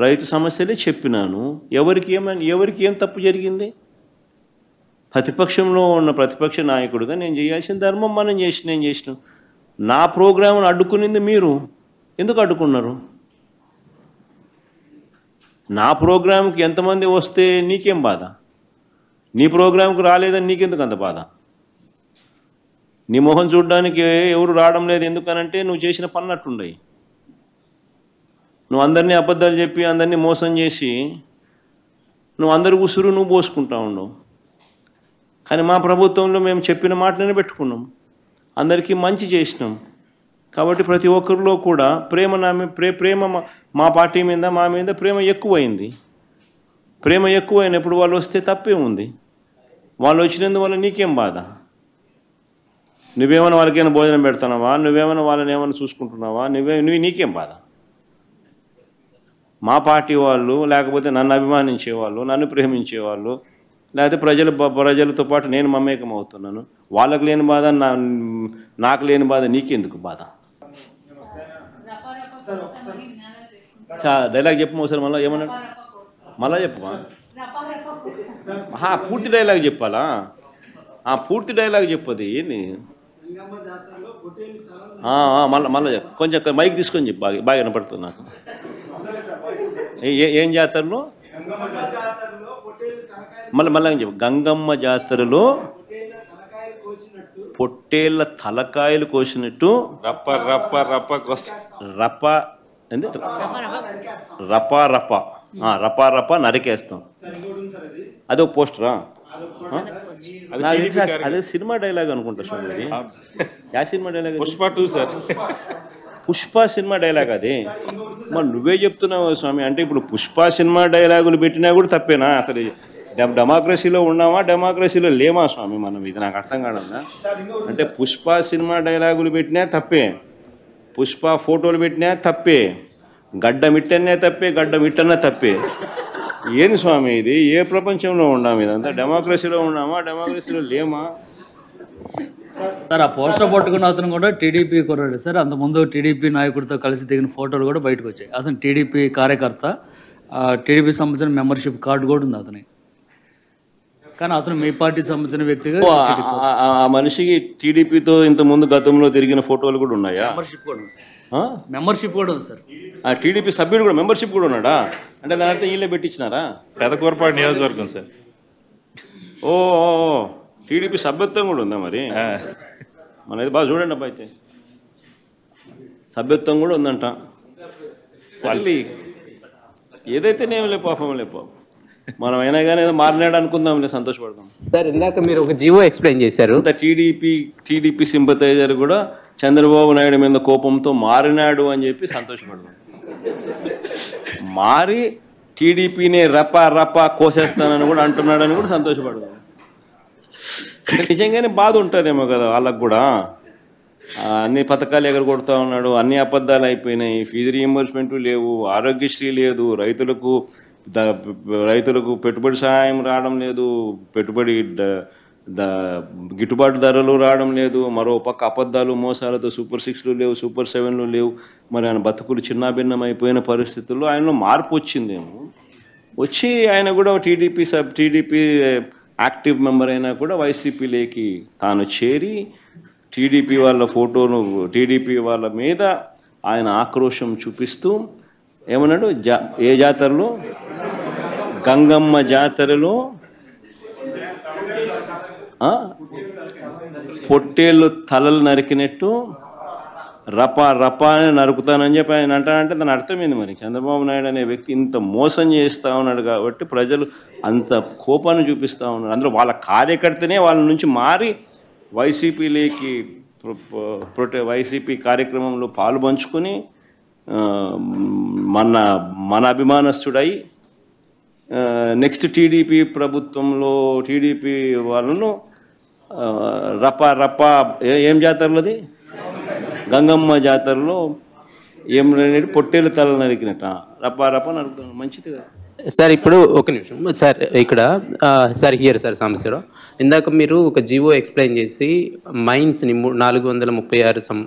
రైతు సమస్యలే చెప్పినాను. ఎవరికి ఏం తప్పు జరిగింది? ప్రతిపక్షంలో ఉన్న ప్రతిపక్ష నాయకుడిగా నేను చేయాల్సిన ధర్మం నేను చేసినాం. నా ప్రోగ్రాంను అడ్డుకునింది మీరు. ఎందుకు అడ్డుకున్నారు? నా ప్రోగ్రాంకి ఎంతమంది వస్తే నీకేం బాధ? నీ ప్రోగ్రాంకి రాలేదని నీకెందుకు అంత బాధ? నీ మొహం చూడడానికి ఎవరు రావడం లేదు ఎందుకనంటే నువ్వు చేసిన పన్నట్టుండయి. నువ్వు అందరినీ అబద్ధాలు చెప్పి అందరినీ మోసం చేసి నువ్వు అందరి ఉసురు నువ్వు పోసుకుంటా ఉండవు. కానీ మా ప్రభుత్వంలో మేము చెప్పిన మాటలనే పెట్టుకున్నాం, అందరికీ మంచి చేసినాం. కాబట్టి ప్రతి ఒక్కరిలో కూడా ప్రేమ మా పార్టీ మీద మా మీద ప్రేమ ఎక్కువైంది. ప్రేమ ఎక్కువైనప్పుడు వాళ్ళు వస్తే తప్పే ఉంది. వాళ్ళు వచ్చినందువల్ల నీకేం బాధ? నువ్వేమైనా వాళ్ళకైనా భోజనం పెడతానావా? నువ్వేమైనా వాళ్ళని ఏమైనా చూసుకుంటున్నావా? నీకేం బాధ? మా పార్టీ వాళ్ళు, లేకపోతే నన్ను అభిమానించేవాళ్ళు, నన్ను ప్రేమించేవాళ్ళు, లేకపోతే ప్రజలతో పాటు నేను మమేకం అవుతున్నాను, వాళ్ళకు లేని బాధ నాకు లేని బాధ నీకెందుకు బాధ? డైలాగ్ చెప్పమా ఒకసారి, మళ్ళీ ఏమన్నాడు? మళ్ళా చెప్పమా? పూర్తి డైలాగ్ చెప్పాలా? పూర్తి డైలాగ్ చెప్పది ఏంది? మళ్ళీ కొంచెం మైక్ తీసుకొని చెప్పు, బాగా వినపడుతుంది నాకు. ఏం జాతరలో? మళ్ళీ చెప్పు. గంగమ్మ జాతరలో పొట్టేళ్ళ తలకాయలు కోసినట్టు రపా నరికేస్తాం. అదొక పోస్టరా? అదే సినిమా డైలాగ్ అనుకుంటా స్వామి. Yeah cinema dialogue? Pushpa 2 sir. Pushpa cinema dialogue అది. మరి నువ్వే చెప్తున్నావు స్వామి. అంటే ఇప్పుడు పుష్ప సినిమా డైలాగులు పెట్టినా కూడా తప్పేనా? అసలు డెమోక్రసీలో ఉన్నామా, డెమోక్రసీలో లేమా స్వామి మనం? ఇది నాకు అర్థం కాదన్నా. అంటే పుష్ప సినిమా డైలాగులు పెట్టినా తప్పే, పుష్ప ఫోటోలు పెట్టినా తప్పే, గడ్డ మిట్టనే తప్పే, గడ్డ మిట్టనే తప్పే. ఏంది స్వామి ఇది? ఏ ప్రపంచంలో ఉన్నాము? ఇదంతా డెమోక్రసీలో ఉన్నామా, డెమోక్రసీలో లేమా? సార్, ఆ పోస్టర్ పట్టుకున్న అతను కూడా టీడీపీ కుర్రాడు సార్. అంతకుముందు టీడీపీ నాయకుడితో కలిసి దిగిన ఫోటోలు కూడా బయటకు వచ్చాయి. అతను టీడీపీ కార్యకర్త, టీడీపీ సంబంధించిన మెంబర్షిప్ కార్డు కూడా ఉంది అతని. కానీ అతను మీ పార్టీకి సంబంధించిన వ్యక్తిగా ఆ మనిషికి టీడీపీతో ఇంతకుముందు గతంలో తిరిగిన ఫోటోలు కూడా ఉన్నాయా? మెంబర్షిప్ కూడా ఉంది సార్. మెంబర్షిప్ కూడా ఉంది సార్. ఆ టీడీపీ సభ్యుడు కూడా మెంబర్షిప్ కూడా ఉన్నాడా? అంటే దాని అర్థం వీళ్ళే పెట్టించినారా? పెదకూరపాడు నియోజకవర్గం సార్. ఓ టీడీపీ సభ్యత్వం కూడా ఉందా మరి? మనది బాగా చూడండి అబ్బా. అయితే సభ్యత్వం కూడా ఉందంట. మళ్ళీ ఏదైతేనేమి పాపం మనం అయినా కానీ ఏదో మారినాడు అనుకుందాంలే, సంతోషపడదాం. సార్, ఇందాక మీరు ఒక జీవో ఎక్స్ప్లెయిన్ చేశారు. టీడీపీ సింపథైజర్ కూడా చంద్రబాబు నాయుడు మీద కోపంతో మారినాడు అని చెప్పి సంతోషపడదాం. మారి టీడీపీనే రపా కోసేస్తానని కూడా అంటున్నాడని కూడా సంతోషపడదాం. నిజంగానే బాధ ఉంటుందేమో కదా వాళ్ళకు కూడా. అన్ని పథకాలు ఎగరగొడతా ఉన్నాడు, అన్ని అబద్ధాలు అయిపోయినాయి, ఫీజు రీయింబర్స్మెంట్ లేవు, ఆరోగ్యశ్రీ లేదు, రైతులకు పెట్టుబడి సహాయం రావడం లేదు, పెట్టుబడి గిట్టుబాటు ధరలు రావడం లేదు, మరో పక్క అబద్ధాలు మోసాలతో సూపర్ 6లు లేవు, సూపర్ 7లు లేవు. మరి ఆయన బతుకులు చిన్నాభిన్నం అయిపోయిన పరిస్థితుల్లో ఆయనలో మార్పు వచ్చిందేమో. వచ్చి ఆయన కూడా టీడీపీ యాక్టివ్ మెంబర్ అయినా కూడా వైసీపీలోకి తాను చేరి టీడీపీ వాళ్ళ ఫోటోను, టీడీపీ వాళ్ళ మీద ఆయన ఆక్రోశం చూపిస్తూ ఏమన్నాడు? ఏ జాతరలో? గంగమ్మ జాతరలో పొట్టేళ్ళు తలలు నరికినట్టు రపా అని నరుకుతానని చెప్పి ఆయన అంటానంటే దాని అర్థమైంది. మరి చంద్రబాబు నాయుడు అనే వ్యక్తి ఇంత మోసం చేస్తూ ఉన్నాడు కాబట్టి ప్రజలు అంత కోపాన్ని చూపిస్తూ ఉన్నారు. అందులో వాళ్ళ కార్యకర్తనే వాళ్ళ నుంచి మారి వైసీపీలోకి వైసీపీ కార్యక్రమంలో పాలు పంచుకొని మన అభిమానస్తుడై నెక్స్ట్ టీడీపీ ప్రభుత్వంలో టీడీపీ వాళ్ళను రపా ఏం జాతరలోది? గంగమ్మ జాతరలో ఏం పొట్టేలు తల నరికినట్ట రపా నరుకుతాను. మంచిది కదా సార్. ఇప్పుడు ఒక నిమిషం సార్, ఇక్కడ సార్ హియర్ సార్ సమస్యలో ఇందాక మీరు ఒక జీవో ఎక్స్ప్లెయిన్ చేసి మైన్స్ని 436